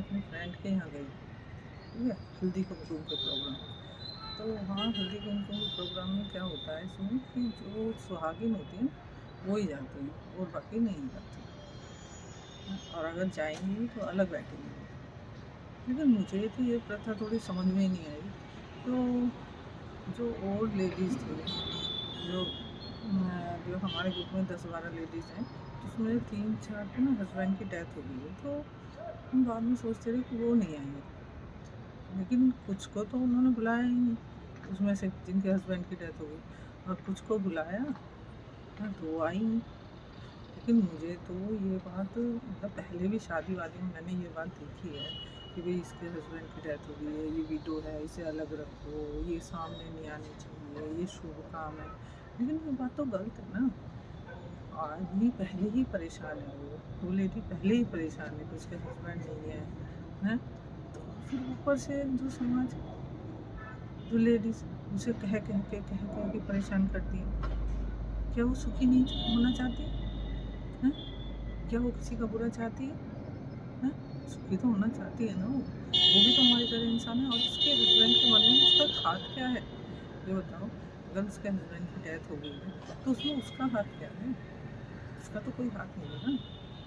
अपनी फ्रेंड के यहाँ गई, ठीक है, हल्दी कुमकुम के प्रोग्राम। तो वहाँ हल्दी कुमकुम के प्रोग्राम में क्या होता है इसमें कि जो सुहागिन होती है वो ही जाती हैं और बाकी नहीं जाती हैं, और अगर जाएंगी भी तो अलग बैठेंगी। लेकिन मुझे तो ये प्रथा थोड़ी समझ में ही नहीं आई। तो जो ओल्ड लेडीज़ थी, जो हमारे ग्रुप में 10-12 लेडीज़ हैं, तो उसमें 3-4 के ना हस्बैंड की डेथ हो गई है। तो हम बाद में सोचते रहे कि वो नहीं आई है, लेकिन कुछ को तो उन्होंने बुलाया ही नहीं, उसमें से जिनके हस्बैंड की डेथ हो गई, और कुछ को बुलाया, हाँ, तो वो आई नहीं। लेकिन मुझे तो ये बात, मतलब पहले भी शादी वादी में मैंने ये बात देखी है कि भाई इसके हस्बैंड की डेथ हो गई है, ये विडो है, इसे अलग रखो, ये सामने नहीं आनी चाहिए, ये शुभ काम है। लेकिन ये बात तो गलत है ना। आदमी पहले ही परेशान है, वो लेडी पहले ही परेशान है कि उसके हस्बैंड नहीं है, हैं? तो फिर ऊपर से जो समाज, जो लेडीज़ उसे कह के परेशान करती है। क्या वो सुखी नहीं होना चाहती है? क्या वो किसी का बुरा चाहती है? हैं? सुखी तो होना चाहती है ना वो भी तो हमारी तरह इंसान है। और उसके हस्बैंड के मरने में उसका हाथ क्या है? ये बताओ। अगर उसके हस्बैंड की डेथ हो गई है तो उसमें उसका हाथ क्या है? उसका तो कोई हाथ नहीं है ना।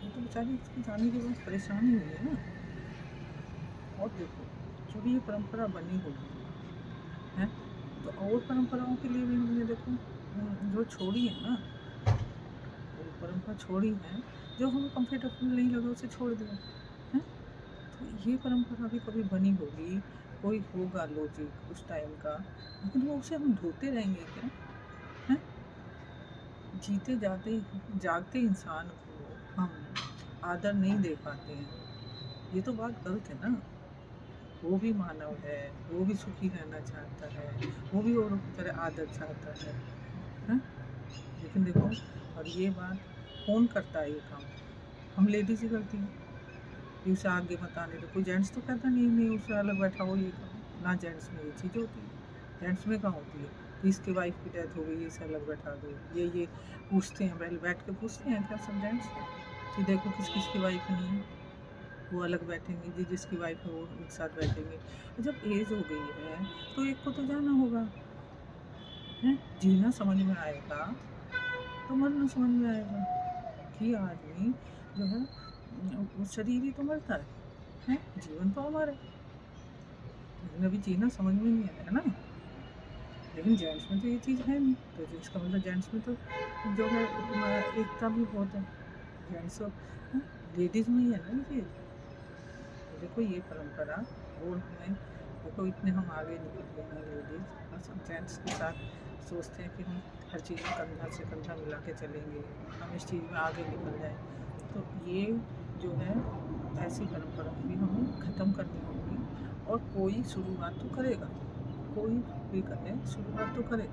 वो तो बेचारी उसके जाने के बाद परेशान ही हुई है ना। और देखो, जब ये परंपरा बनी होगी है, तो और परंपराओं के लिए भी हमने देखो जो छोड़ी है ना, वो परंपरा छोड़ी है, जो हमें कंफर्टेबल नहीं लगा उसे छोड़ दिया है। तो ये परंपरा भी कभी बनी होगी, कोई होगा लॉजिक उस टाइम का, लेकिन वो उसे हम ढोते रहेंगे क्या? हैं? जीते जाते जागते इंसान को हम आदर नहीं दे पाते हैं, ये तो बात गलत है ना। वो भी मानव है, वो भी सुखी रहना चाहता है, वो भी औरों की तरह आदर चाहता है? लेकिन देखो, और ये बात कौन करता है ये काम? हम लेडीज ही करती हैं कि उसे आगे मत आने दो। कोई जेंट्स तो कहता नहीं नहीं उसे अलग बैठाओ, ये करो ना। जेंट्स में ये चीज़ होती है, जेंट्स में कहाँ होती है कि इसके वाइफ की डेथ हो गई है, इसे अलग बैठा दो। ये पूछते हैं, पहले बैठ के पूछते हैं क्या सब जेंट्स कि देखो किस किस की वाइफ नहीं है, वो अलग बैठेंगे, जिसकी वाइफ है वो एक साथ बैठेंगे। और जब एज हो गई है तो एक को तो जाना होगा, है। जीना समझ में आएगा तो मरना समझ में आएगा। कि आदमी जो है वो शरीर ही तो मरता है, जीवन तो अमर है। लेकिन अभी जीना समझ में नहीं आया ना। लेकिन जेंट्स में तो ये चीज़ है नहीं, तो इसका मतलब जेंट्स में तो जो है एकता भी बहुत है। जेंट्स और लेडीज में ही है ना ये चीज़। तो देखो ये परंपरा, और हमें देखो इतने हम आगे निकल गए हैं लेडीज, और सब जेंट्स के साथ सोचते हैं कि हम हर चीज़ में कंधा से कंधा मिला के चलेंगे, हम इस चीज़ में आगे निकल जाएं। तो ये जो है, ऐसी परंपरा भी हमें ख़त्म करनी होगी। और कोई शुरुआत तो करेगा, कोई भी करे शुरुआत तो करे।